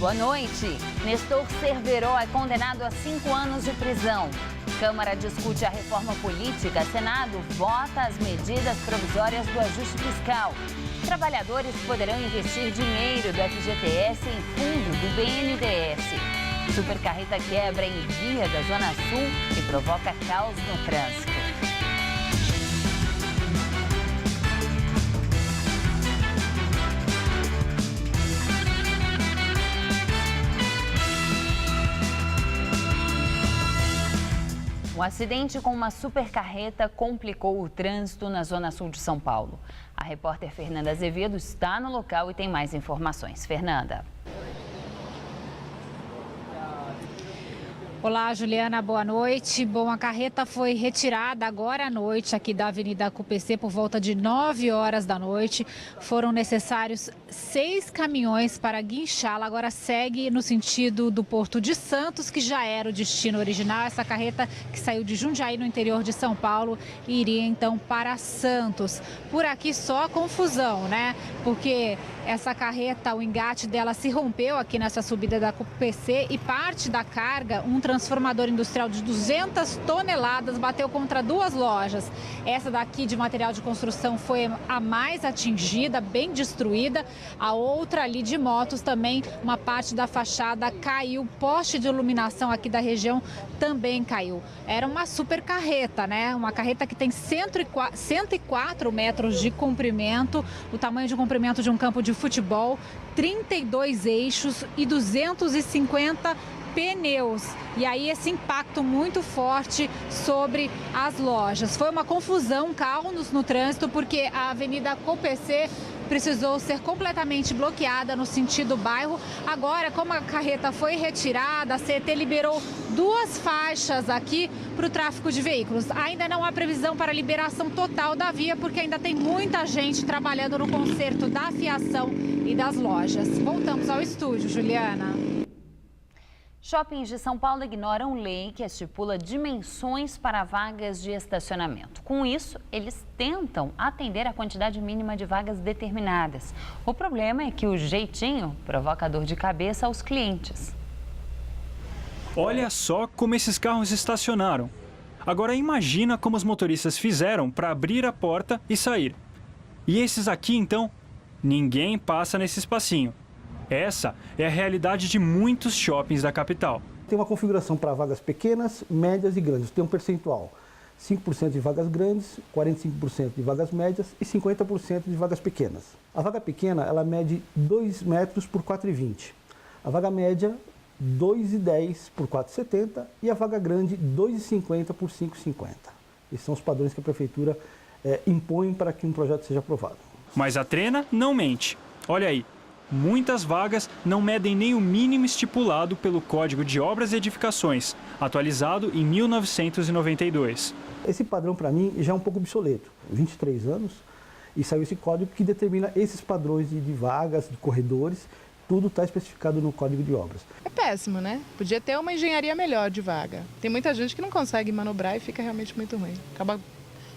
Boa noite. Nestor Cerveró é condenado a 5 anos de prisão. Câmara discute a reforma política. Senado vota as medidas provisórias do ajuste fiscal. Trabalhadores poderão investir dinheiro do FGTS em fundo do BNDES. Supercarreta quebra em via da Zona Sul e provoca caos no trânsito. Um acidente com uma supercarreta complicou o trânsito na Zona Sul de São Paulo. A repórter Fernanda Azevedo está no local e tem mais informações. Fernanda. Olá, Juliana, boa noite. Bom, a carreta foi retirada agora à noite aqui da Avenida CUPC por volta de 9 horas da noite. Foram necessários 6 caminhões para guinchá-la. Agora segue no sentido do Porto de Santos, que já era o destino original. Essa carreta que saiu de Jundiaí, no interior de São Paulo, iria então para Santos. Por aqui só confusão, né? Porque essa carreta, o engate dela se rompeu aqui nessa subida da CUPC e parte da carga, um transformador industrial de 200 toneladas, bateu contra 2 lojas. Essa daqui de material de construção foi a mais atingida, bem destruída. A outra ali de motos também, uma parte da fachada caiu. Poste de iluminação aqui da região também caiu. Era uma super carreta, né? Uma carreta que tem 104 metros de comprimento, o tamanho de comprimento de um campo de futebol, 32 eixos e 250 pneus. E aí esse impacto muito forte sobre as lojas. Foi uma confusão, caos no trânsito, porque a Avenida CUPC precisou ser completamente bloqueada no sentido bairro. Agora, como a carreta foi retirada, a CET liberou 2 faixas aqui para o tráfego de veículos. Ainda não há previsão para a liberação total da via, porque ainda tem muita gente trabalhando no conserto da fiação e das lojas. Voltamos ao estúdio, Juliana. Shoppings de São Paulo ignoram lei que estipula dimensões para vagas de estacionamento. Com isso, eles tentam atender a quantidade mínima de vagas determinadas. O problema é que o jeitinho provoca dor de cabeça aos clientes. Olha só como esses carros estacionaram. Agora imagina como os motoristas fizeram para abrir a porta e sair. E esses aqui, então, ninguém passa nesse espacinho. Essa é a realidade de muitos shoppings da capital. Tem uma configuração para vagas pequenas, médias e grandes. Tem um percentual, 5% de vagas grandes, 45% de vagas médias e 50% de vagas pequenas. A vaga pequena, ela mede 2 metros por 4,20. A vaga média, 2,10 por 4,70 e a vaga grande, 2,50 por 5,50. Esses são os padrões que a prefeitura impõe para que um projeto seja aprovado. Mas a Trena não mente. Olha aí. Muitas vagas não medem nem o mínimo estipulado pelo Código de Obras e Edificações, atualizado em 1992. Esse padrão, para mim, já é um pouco obsoleto. 23 anos e saiu esse código que determina esses padrões de vagas, de corredores, tudo está especificado no Código de Obras. É péssimo, né? Podia ter uma engenharia melhor de vaga. Tem muita gente que não consegue manobrar e fica realmente muito ruim. Acaba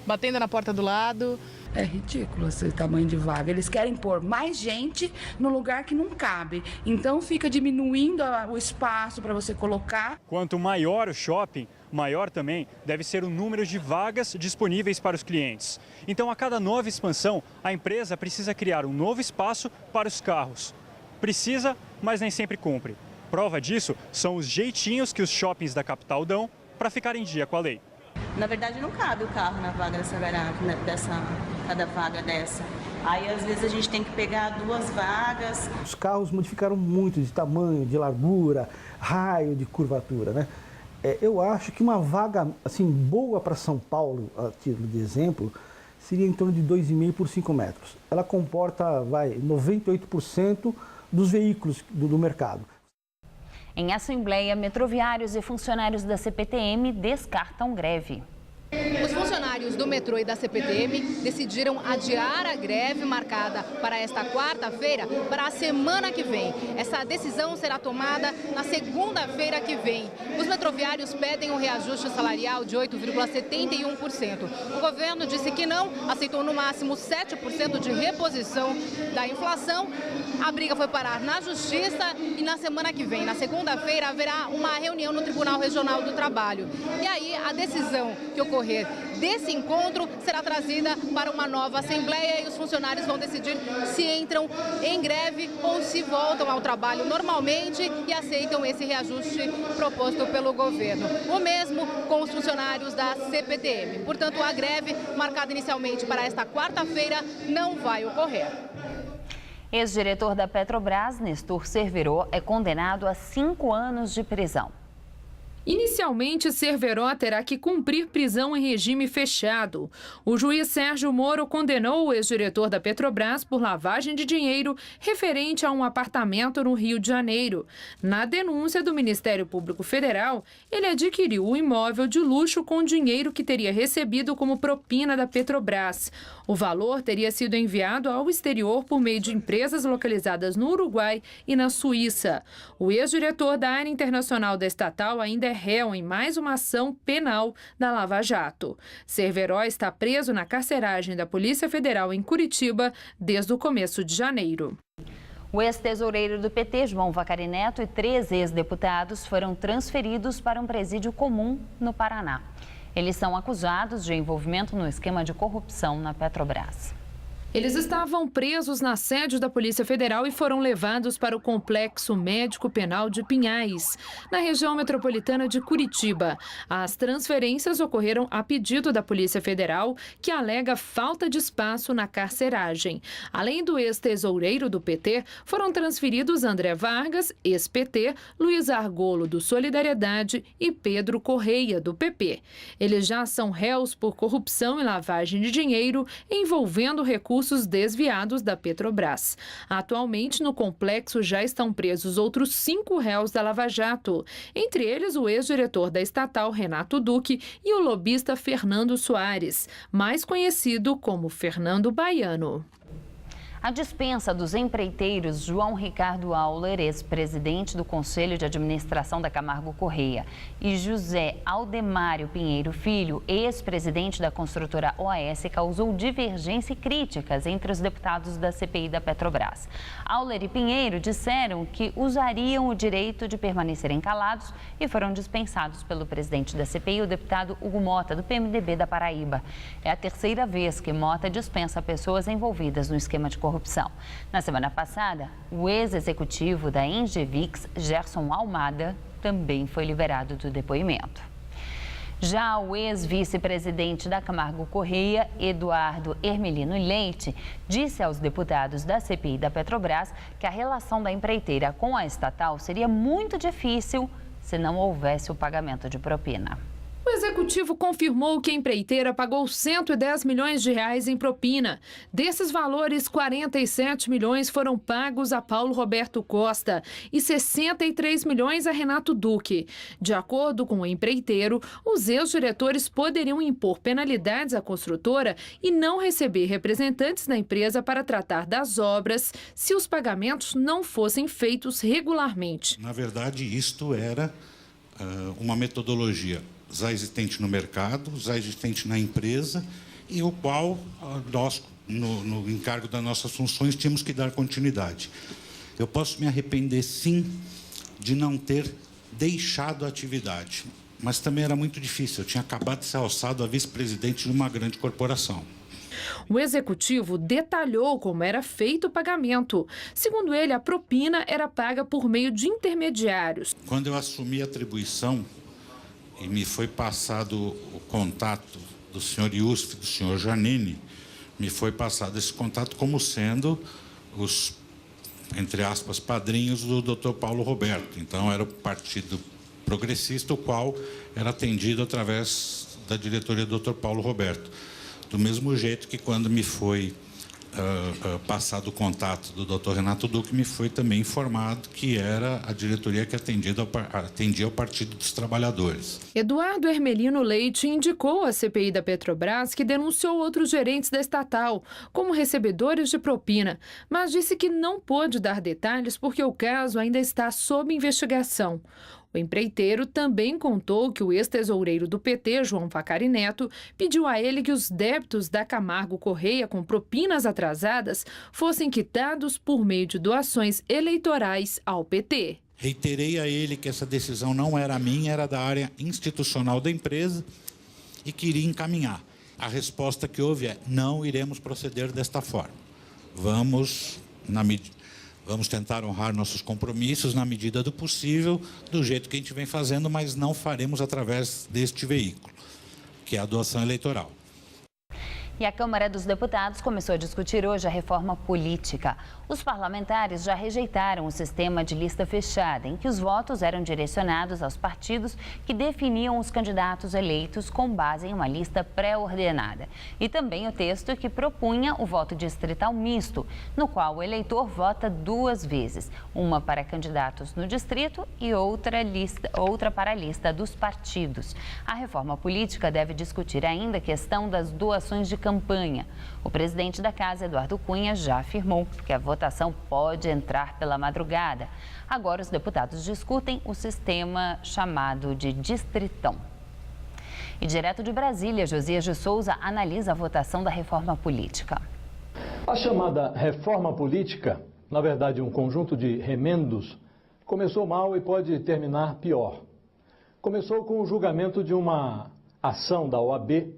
batendo na porta do lado. É ridículo esse tamanho de vaga. Eles querem pôr mais gente no lugar que não cabe. Então fica diminuindo o espaço para você colocar. Quanto maior o shopping, maior também deve ser o número de vagas disponíveis para os clientes. Então, a cada nova expansão, a empresa precisa criar um novo espaço para os carros. Precisa, mas nem sempre cumpre. Prova disso são os jeitinhos que os shoppings da capital dão para ficar em dia com a lei. Na verdade, não cabe o carro na vaga dessa garagem, né, cada vaga dessa. Aí, às vezes, a gente tem que pegar 2 vagas. Os carros modificaram muito de tamanho, de largura, raio, de curvatura, né? Eu acho que uma vaga assim, boa para São Paulo, a título de exemplo, seria em torno de 2,5 por 5 metros. Ela comporta 98% dos veículos do mercado. Em assembleia, metroviários e funcionários da CPTM descartam greve. Os funcionários do metrô e da CPTM decidiram adiar a greve marcada para esta quarta-feira para a semana que vem. Essa decisão será tomada na segunda-feira que vem. Os metroviários pedem um reajuste salarial de 8,71%. O governo disse que não, aceitou no máximo 7% de reposição da inflação. A briga foi parar na Justiça e na semana que vem, na segunda-feira, haverá uma reunião no Tribunal Regional do Trabalho. E aí a decisão que ocorrer desse encontro será trazida para uma nova assembleia e os funcionários vão decidir se entram em greve ou se voltam ao trabalho normalmente e aceitam esse reajuste proposto pelo governo. O mesmo com os funcionários da CPTM. Portanto, a greve, marcada inicialmente para esta quarta-feira, não vai ocorrer. Ex-diretor da Petrobras, Nestor Cerveró, é condenado a 5 anos de prisão. Inicialmente, Cerveró terá que cumprir prisão em regime fechado. O juiz Sérgio Moro condenou o ex-diretor da Petrobras por lavagem de dinheiro referente a um apartamento no Rio de Janeiro. Na denúncia do Ministério Público Federal, ele adquiriu um imóvel de luxo com dinheiro que teria recebido como propina da Petrobras. O valor teria sido enviado ao exterior por meio de empresas localizadas no Uruguai e na Suíça. O ex-diretor da área internacional da estatal ainda é réu em mais uma ação penal da Lava Jato. Cerveró está preso na carceragem da Polícia Federal em Curitiba desde o começo de janeiro. O ex-tesoureiro do PT, João Vacari Neto, e 3 ex-deputados foram transferidos para um presídio comum no Paraná. Eles são acusados de envolvimento no esquema de corrupção na Petrobras. Eles estavam presos na sede da Polícia Federal e foram levados para o Complexo Médico Penal de Pinhais, na região metropolitana de Curitiba. As transferências ocorreram a pedido da Polícia Federal, que alega falta de espaço na carceragem. Além do ex-tesoureiro do PT, foram transferidos André Vargas, ex-PT, Luiz Argolo, do Solidariedade, e Pedro Correia, do PP. Eles já são réus por corrupção e lavagem de dinheiro envolvendo recursos desviados da Petrobras. Atualmente, no complexo já estão presos outros 5 réus da Lava Jato, entre eles o ex-diretor da estatal, Renato Duque, e o lobista Fernando Soares, mais conhecido como Fernando Baiano. A dispensa dos empreiteiros João Ricardo Auler, ex-presidente do Conselho de Administração da Camargo Correia, e José Aldemário Pinheiro Filho, ex-presidente da construtora OAS, causou divergência e críticas entre os deputados da CPI da Petrobras. Auler e Pinheiro disseram que usariam o direito de permanecerem calados e foram dispensados pelo presidente da CPI, o deputado Hugo Mota, do PMDB da Paraíba. É a 3ª vez que Mota dispensa pessoas envolvidas no esquema de corrupção. Na semana passada, o ex-executivo da Engevix, Gerson Almada, também foi liberado do depoimento. Já o ex-vice-presidente da Camargo Correia, Eduardo Hermelino Leite, disse aos deputados da CPI da Petrobras que a relação da empreiteira com a estatal seria muito difícil se não houvesse o pagamento de propina. O executivo confirmou que a empreiteira pagou 110 milhões de reais em propina. Desses valores, 47 milhões foram pagos a Paulo Roberto Costa e 63 milhões a Renato Duque. De acordo com o empreiteiro, os ex-diretores poderiam impor penalidades à construtora e não receber representantes da empresa para tratar das obras se os pagamentos não fossem feitos regularmente. Na verdade, isto era uma metodologia já existente no mercado, já existente na empresa, e o qual nós, no encargo das nossas funções, tínhamos que dar continuidade. Eu posso me arrepender, sim, de não ter deixado a atividade, mas também era muito difícil. Eu tinha acabado de ser alçado a vice-presidente de uma grande corporação. O executivo detalhou como era feito o pagamento. Segundo ele, a propina era paga por meio de intermediários. Quando eu assumi a atribuição, e me foi passado o contato do senhor Yusuf, do senhor Janine, me foi passado esse contato como sendo os, entre aspas, padrinhos do Dr. Paulo Roberto. Então, era o Partido Progressista, o qual era atendido através da diretoria do Dr. Paulo Roberto. Do mesmo jeito que quando me foi passado o contato do Dr. Renato Duque, me foi também informado que era a diretoria que atendia ao Partido dos Trabalhadores. Eduardo Hermelino Leite indicou à CPI da Petrobras que denunciou outros gerentes da estatal como recebedores de propina, mas disse que não pôde dar detalhes porque o caso ainda está sob investigação. O empreiteiro também contou que o ex-tesoureiro do PT, João Facari Neto, pediu a ele que os débitos da Camargo Correia com propinas atrasadas fossem quitados por meio de doações eleitorais ao PT. Reiterei a ele que essa decisão não era minha, era da área institucional da empresa e queria encaminhar. A resposta que houve é: não iremos proceder desta forma. Vamos tentar honrar nossos compromissos na medida do possível, do jeito que a gente vem fazendo, mas não faremos através deste veículo, que é a doação eleitoral. E a Câmara dos Deputados começou a discutir hoje a reforma política. Os parlamentares já rejeitaram o sistema de lista fechada, em que os votos eram direcionados aos partidos que definiam os candidatos eleitos com base em uma lista pré-ordenada. E também o texto que propunha o voto distrital misto, no qual o eleitor vota 2 vezes, uma para candidatos no distrito e outra para a lista dos partidos. A reforma política deve discutir ainda a questão das doações de campanha. O presidente da Casa, Eduardo Cunha, já afirmou que a votação pode entrar pela madrugada. Agora, os deputados discutem o sistema chamado de distritão. E direto de Brasília, Josias de Souza analisa a votação da reforma política. A chamada reforma política, na verdade um conjunto de remendos, começou mal e pode terminar pior. Começou com o julgamento de uma ação da OAB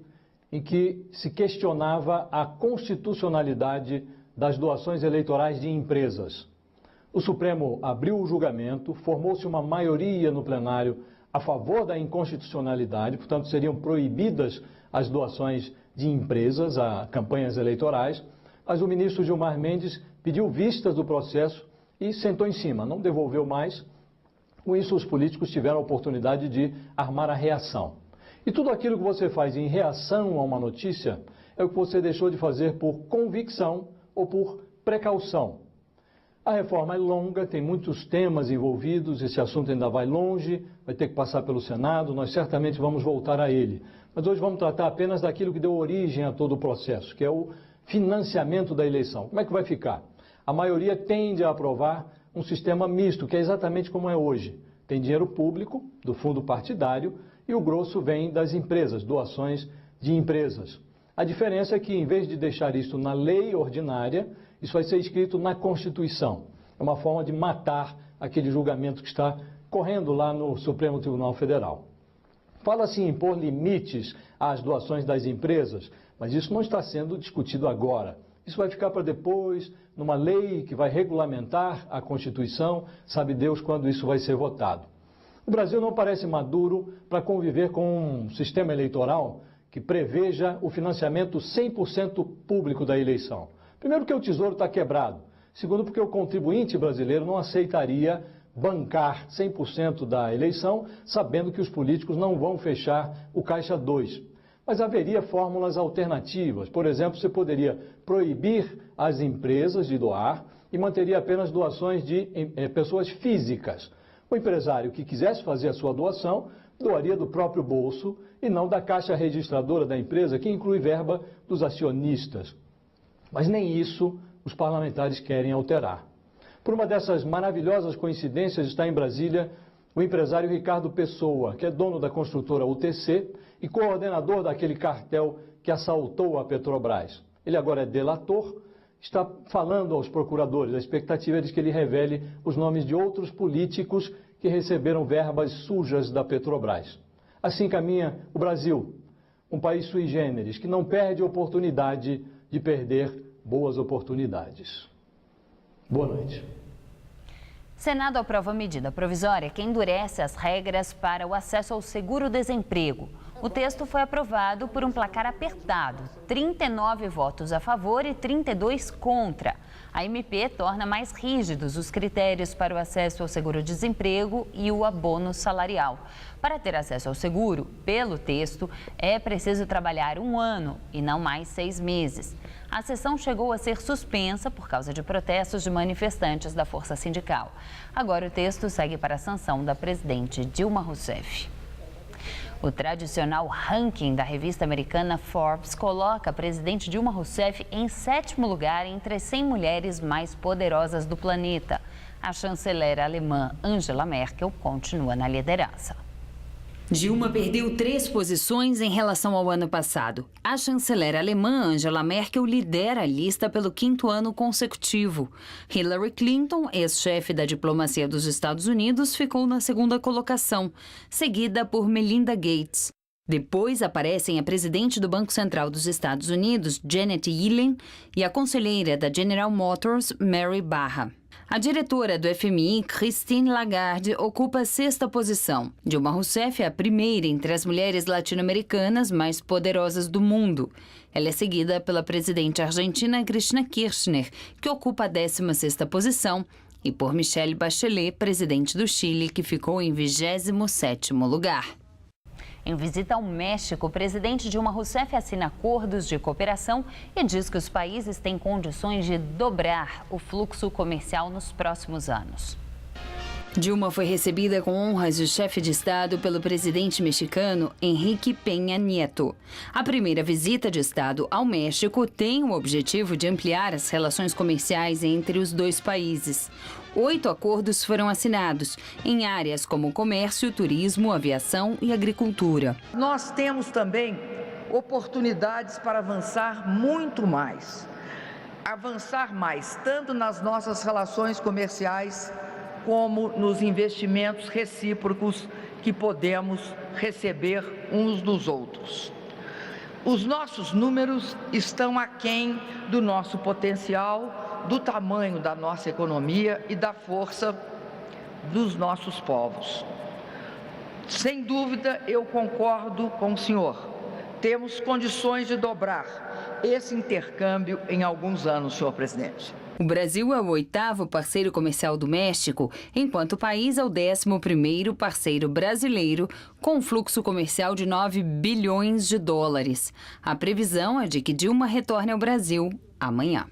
em que se questionava a constitucionalidade das doações eleitorais de empresas. O Supremo abriu o julgamento, formou-se uma maioria no plenário a favor da inconstitucionalidade, portanto seriam proibidas as doações de empresas a campanhas eleitorais, mas o ministro Gilmar Mendes pediu vistas do processo e sentou em cima, não devolveu mais. Com isso, os políticos tiveram a oportunidade de armar a reação. E tudo aquilo que você faz em reação a uma notícia é o que você deixou de fazer por convicção ou por precaução. A reforma é longa, tem muitos temas envolvidos, esse assunto ainda vai longe, vai ter que passar pelo Senado, nós certamente vamos voltar a ele. Mas hoje vamos tratar apenas daquilo que deu origem a todo o processo, que é o financiamento da eleição. Como é que vai ficar? A maioria tende a aprovar um sistema misto, que é exatamente como é hoje. Tem dinheiro público, do fundo partidário, e o grosso vem das empresas, doações de empresas. A diferença é que, em vez de deixar isso na lei ordinária, isso vai ser escrito na Constituição. É uma forma de matar aquele julgamento que está correndo lá no Supremo Tribunal Federal. Fala-se em impor limites às doações das empresas, mas isso não está sendo discutido agora. Isso vai ficar para depois, numa lei que vai regulamentar a Constituição, sabe Deus quando isso vai ser votado. O Brasil não parece maduro para conviver com um sistema eleitoral que preveja o financiamento 100% público da eleição. Primeiro, porque o Tesouro está quebrado. Segundo, porque o contribuinte brasileiro não aceitaria bancar 100% da eleição, sabendo que os políticos não vão fechar o Caixa 2. Mas haveria fórmulas alternativas. Por exemplo, você poderia proibir as empresas de doar e manteria apenas doações de pessoas físicas. O empresário que quisesse fazer a sua doação, doaria do próprio bolso e não da caixa registradora da empresa, que inclui verba dos acionistas. Mas nem isso os parlamentares querem alterar. Por uma dessas maravilhosas coincidências, está em Brasília o empresário Ricardo Pessoa, que é dono da construtora UTC e coordenador daquele cartel que assaltou a Petrobras. Ele agora é delator, está falando aos procuradores. A expectativa é de que ele revele os nomes de outros políticos que receberam verbas sujas da Petrobras. Assim caminha o Brasil, um país sui generis, que não perde a oportunidade de perder boas oportunidades. Boa noite. Senado aprova medida provisória que endurece as regras para o acesso ao seguro-desemprego. O texto foi aprovado por um placar apertado, 39 votos a favor e 32 contra. A MP torna mais rígidos os critérios para o acesso ao seguro-desemprego e o abono salarial. Para ter acesso ao seguro, pelo texto, é preciso trabalhar 1 ano e não mais 6 meses. A sessão chegou a ser suspensa por causa de protestos de manifestantes da força sindical. Agora o texto segue para a sanção da presidente Dilma Rousseff. O tradicional ranking da revista americana Forbes coloca a presidente Dilma Rousseff em 7º lugar entre as 100 mulheres mais poderosas do planeta. A chanceler alemã Angela Merkel continua na liderança. Dilma perdeu 3 posições em relação ao ano passado. A chanceler alemã Angela Merkel lidera a lista pelo 5º ano consecutivo. Hillary Clinton, ex-chefe da diplomacia dos Estados Unidos, ficou na 2ª colocação, seguida por Melinda Gates. Depois aparecem a presidente do Banco Central dos Estados Unidos, Janet Yellen, e a conselheira da General Motors, Mary Barra. A diretora do FMI, Christine Lagarde, ocupa a 6ª posição. Dilma Rousseff é a primeira entre as mulheres latino-americanas mais poderosas do mundo. Ela é seguida pela presidente argentina Cristina Kirchner, que ocupa a 16ª posição, e por Michelle Bachelet, presidente do Chile, que ficou em 27º lugar. Em visita ao México, o presidente Dilma Rousseff assina acordos de cooperação e diz que os países têm condições de dobrar o fluxo comercial nos próximos anos. Dilma foi recebida com honras de chefe de Estado pelo presidente mexicano Enrique Peña Nieto. A primeira visita de Estado ao México tem o objetivo de ampliar as relações comerciais entre os dois países. 8 acordos foram assinados em áreas como comércio, turismo, aviação e agricultura. Nós temos também oportunidades para avançar muito mais. Avançar mais, tanto nas nossas relações comerciais, como nos investimentos recíprocos que podemos receber uns dos outros. Os nossos números estão aquém do nosso potencial, do tamanho da nossa economia e da força dos nossos povos. Sem dúvida, eu concordo com o senhor. Temos condições de dobrar esse intercâmbio em alguns anos, senhor presidente. O Brasil é o 8º parceiro comercial do México, enquanto o país é o 11º parceiro brasileiro, com um fluxo comercial de 9 bilhões de dólares. A previsão é de que Dilma retorne ao Brasil amanhã.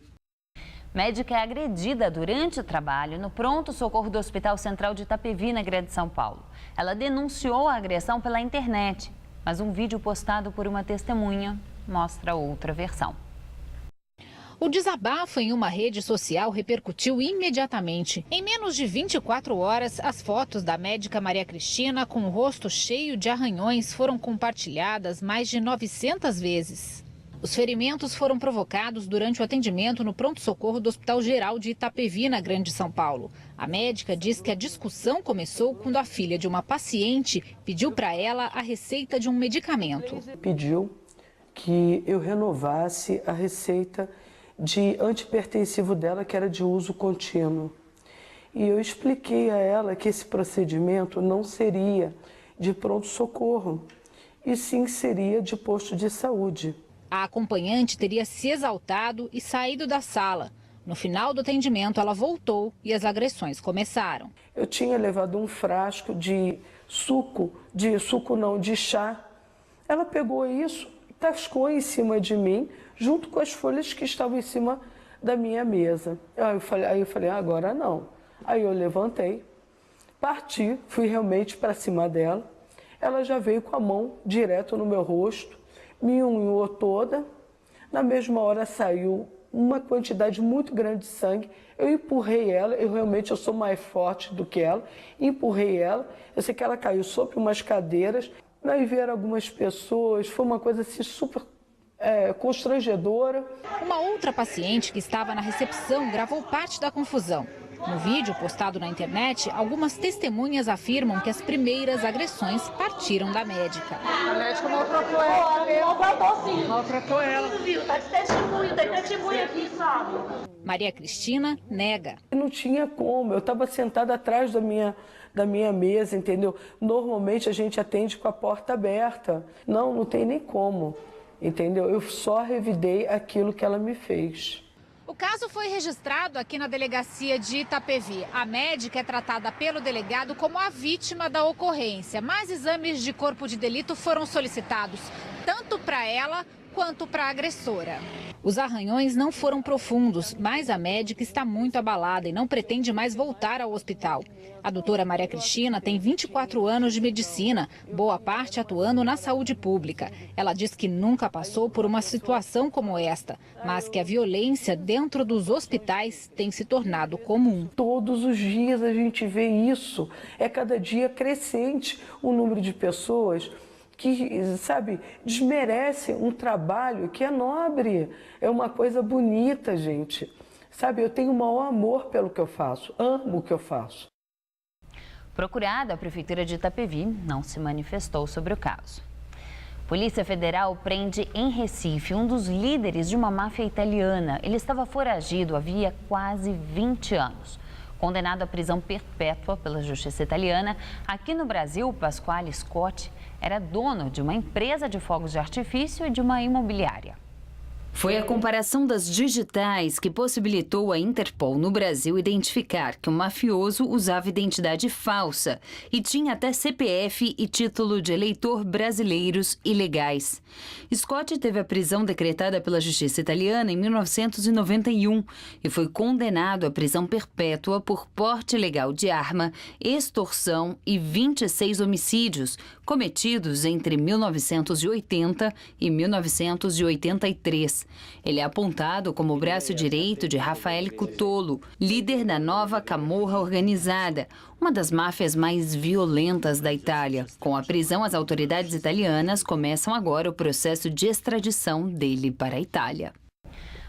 Médica é agredida durante o trabalho no pronto-socorro do Hospital Central de Itapevi, na Grande São Paulo. Ela denunciou a agressão pela internet, mas um vídeo postado por uma testemunha mostra outra versão. O desabafo em uma rede social repercutiu imediatamente. Em menos de 24 horas, as fotos da médica Maria Cristina com o rosto cheio de arranhões foram compartilhadas mais de 900 vezes. Os ferimentos foram provocados durante o atendimento no pronto-socorro do Hospital Geral de Itapevi, na Grande São Paulo. A médica diz que a discussão começou quando a filha de uma paciente pediu para ela a receita de um medicamento. Pediu que eu renovasse a receita de antihipertensivo dela, que era de uso contínuo. E eu expliquei a ela que esse procedimento não seria de pronto-socorro, e sim seria de posto de saúde. A acompanhante teria se exaltado e saído da sala. No final do atendimento, ela voltou e as agressões começaram. Eu tinha levado um frasco de de chá. Ela pegou isso, tascou em cima de mim, junto com as folhas que estavam em cima da minha mesa. Aí eu falei, agora não. Aí eu levantei, parti, fui realmente para cima dela. Ela já veio com a mão direto no meu rosto, me unhou toda. Na mesma hora saiu uma quantidade muito grande de sangue. Eu empurrei ela, eu sou mais forte do que ela, empurrei ela. Eu sei que ela caiu sobre umas cadeiras. Aí vieram algumas pessoas, foi uma coisa assim super constrangedora. Uma outra paciente que estava na recepção gravou parte da confusão. No vídeo postado na internet, algumas testemunhas afirmam que as primeiras agressões partiram da médica. A médica maltratou ela. Maltratou sim. Maltratou ela. Tem testemunha aqui, sabe? Maria Cristina nega. Não tinha como, eu estava sentada atrás da minha mesa, entendeu? Normalmente a gente atende com a porta aberta. Não tem nem como, entendeu? Eu só revidei aquilo que ela me fez. O caso foi registrado aqui na delegacia de Itapevi. A médica é tratada pelo delegado como a vítima da ocorrência, mas exames de corpo de delito foram solicitados tanto para ela quanto para a agressora. Os arranhões não foram profundos, mas a médica está muito abalada e não pretende mais voltar ao hospital. A doutora Maria Cristina tem 24 anos de medicina, boa parte atuando na saúde pública. Ela diz que nunca passou por uma situação como esta, mas que a violência dentro dos hospitais tem se tornado comum. Todos os dias a gente vê isso. É cada dia crescente o número de pessoas que, sabe, desmerecem um trabalho que é nobre, é uma coisa bonita, gente. Sabe, eu tenho o maior amor pelo que eu faço, amo o que eu faço. Procurada, a Prefeitura de Itapevi não se manifestou sobre o caso. Polícia Federal prende em Recife um dos líderes de uma máfia italiana. Ele estava foragido havia quase 20 anos. Condenado à prisão perpétua pela Justiça italiana, aqui no Brasil, Pasquale Scotti era dono de uma empresa de fogos de artifício e de uma imobiliária. Foi a comparação das digitais que possibilitou a Interpol no Brasil identificar que o mafioso usava identidade falsa e tinha até CPF e título de eleitor brasileiros ilegais. Scott teve a prisão decretada pela Justiça italiana em 1991 e foi condenado à prisão perpétua por porte ilegal de arma, extorsão e 26 homicídios cometidos entre 1980 e 1983. Ele é apontado como o braço direito de Raffaele Cutolo, líder da nova Camorra Organizada, uma das máfias mais violentas da Itália. Com a prisão, as autoridades italianas começam agora o processo de extradição dele para a Itália.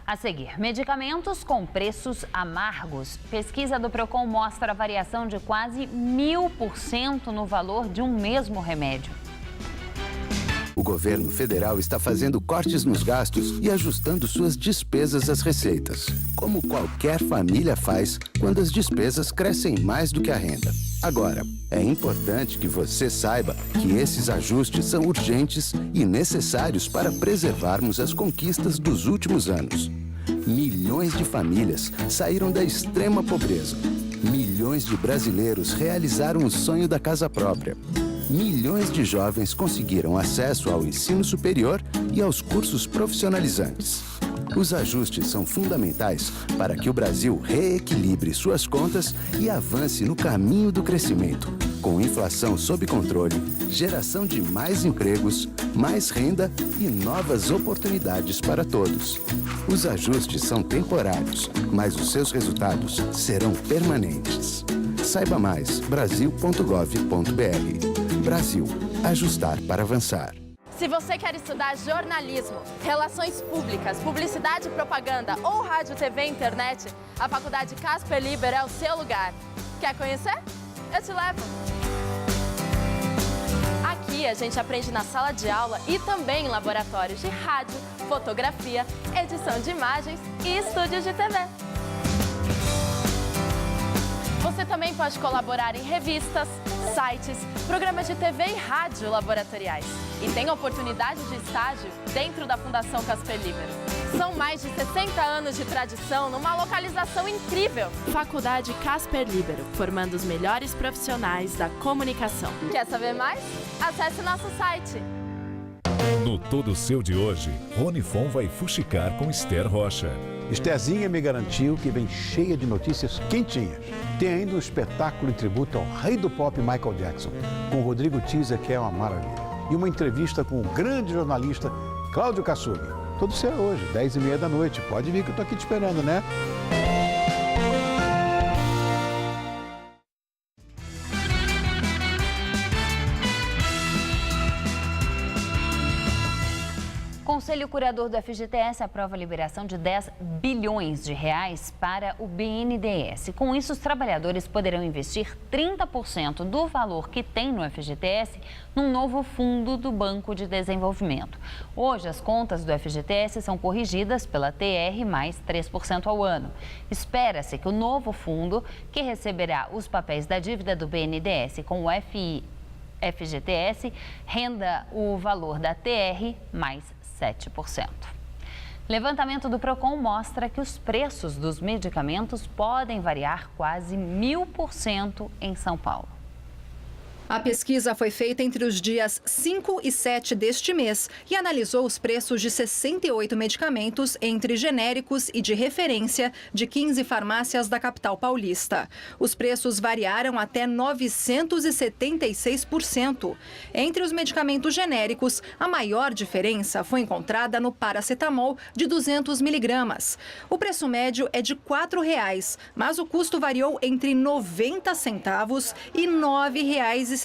A seguir, medicamentos com preços amargos. Pesquisa do Procon mostra a variação de quase 1000% no valor de um mesmo remédio. O governo federal está fazendo cortes nos gastos e ajustando suas despesas às receitas, como qualquer família faz quando as despesas crescem mais do que a renda. Agora, é importante que você saiba que esses ajustes são urgentes e necessários para preservarmos as conquistas dos últimos anos. Milhões de famílias saíram da extrema pobreza. Milhões de brasileiros realizaram o sonho da casa própria. Milhões de jovens conseguiram acesso ao ensino superior e aos cursos profissionalizantes. Os ajustes são fundamentais para que o Brasil reequilibre suas contas e avance no caminho do crescimento, com inflação sob controle, geração de mais empregos, mais renda e novas oportunidades para todos. Os ajustes são temporários, mas os seus resultados serão permanentes. Saiba mais, brasil.gov.br. Brasil, ajustar para avançar. Se você quer estudar jornalismo, relações públicas, publicidade e propaganda ou rádio, TV e internet, a Faculdade Casper Libero é o seu lugar. Quer conhecer? Eu te levo! Aqui a gente aprende na sala de aula e também em laboratórios de rádio, fotografia, edição de imagens e estúdios de TV. Você também pode colaborar em revistas, sites, programas de TV e rádio laboratoriais. E tem oportunidade de estágio dentro da Fundação Casper Libero. São mais de 60 anos de tradição numa localização incrível. Faculdade Casper Libero, formando os melhores profissionais da comunicação. Quer saber mais? Acesse nosso site. No Todo Seu de hoje, Rony Fon vai fuxicar com Esther Rocha. Estherzinha me garantiu que vem cheia de notícias quentinhas. Tem ainda um espetáculo em tributo ao rei do pop Michael Jackson, com Rodrigo Teaser, que é uma maravilha. E uma entrevista com o grande jornalista Cláudio Kassug. Todo seu hoje, 10h30 da noite. Pode vir que eu tô aqui te esperando, né? Conselho Curador do FGTS aprova a liberação de 10 bilhões de reais para o BNDES. Com isso, os trabalhadores poderão investir 30% do valor que tem no FGTS num novo fundo do Banco de Desenvolvimento. Hoje, as contas do FGTS são corrigidas pela TR mais 3% ao ano. Espera-se que o novo fundo, que receberá os papéis da dívida do BNDES com o FGTS, renda o valor da TR mais 7%. Levantamento do Procon mostra que os preços dos medicamentos podem variar quase 1000% em São Paulo. A pesquisa foi feita entre os dias 5 e 7 deste mês e analisou os preços de 68 medicamentos entre genéricos e de referência de 15 farmácias da capital paulista. Os preços variaram até 976%. Entre os medicamentos genéricos, a maior diferença foi encontrada no paracetamol de 200 miligramas. O preço médio é de R$ 4,00, mas o custo variou entre 90 centavos e R$ 9,69.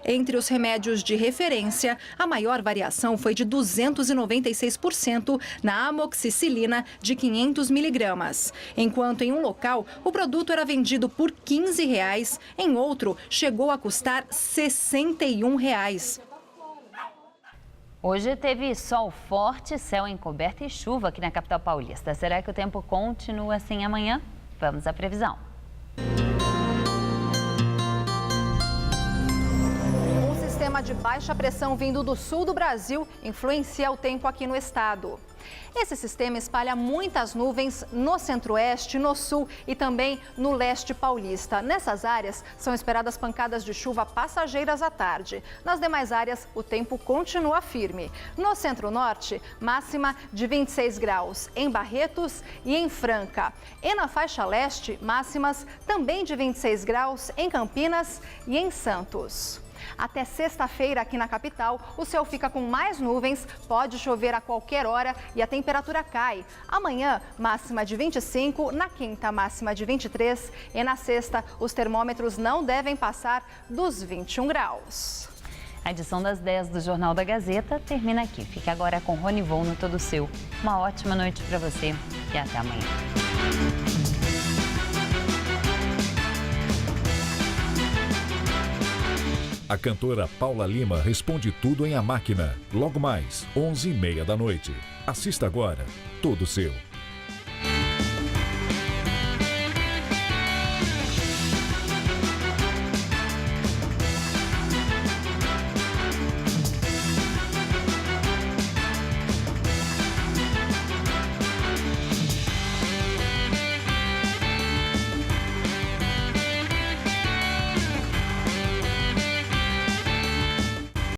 Entre os remédios de referência, a maior variação foi de 296% na amoxicilina de 500 miligramas. Enquanto em um local, o produto era vendido por R$ 15,00, em outro, chegou a custar R$ 61,00. Hoje teve sol forte, céu encoberto e chuva aqui na capital paulista. Será que o tempo continua assim amanhã? Vamos à previsão. Um sistema de baixa pressão vindo do sul do Brasil influencia o tempo aqui no estado. Esse sistema espalha muitas nuvens no centro-oeste, no sul e também no leste paulista. Nessas áreas, são esperadas pancadas de chuva passageiras à tarde. Nas demais áreas, o tempo continua firme. No centro-norte, máxima de 26 graus em Barretos e em Franca. E na faixa leste, máximas também de 26 graus em Campinas e em Santos. Até sexta-feira, aqui na capital, o céu fica com mais nuvens, pode chover a qualquer hora e a temperatura cai. Amanhã, máxima de 25, na quinta, máxima de 23 e na sexta, os termômetros não devem passar dos 21 graus. A edição das 10 do Jornal da Gazeta termina aqui. Fique agora com Rony Von no Todo Seu. Uma ótima noite para você e até amanhã. A cantora Paula Lima responde tudo em A Máquina. Logo mais, 11h30 da noite. Assista agora, Todo Seu.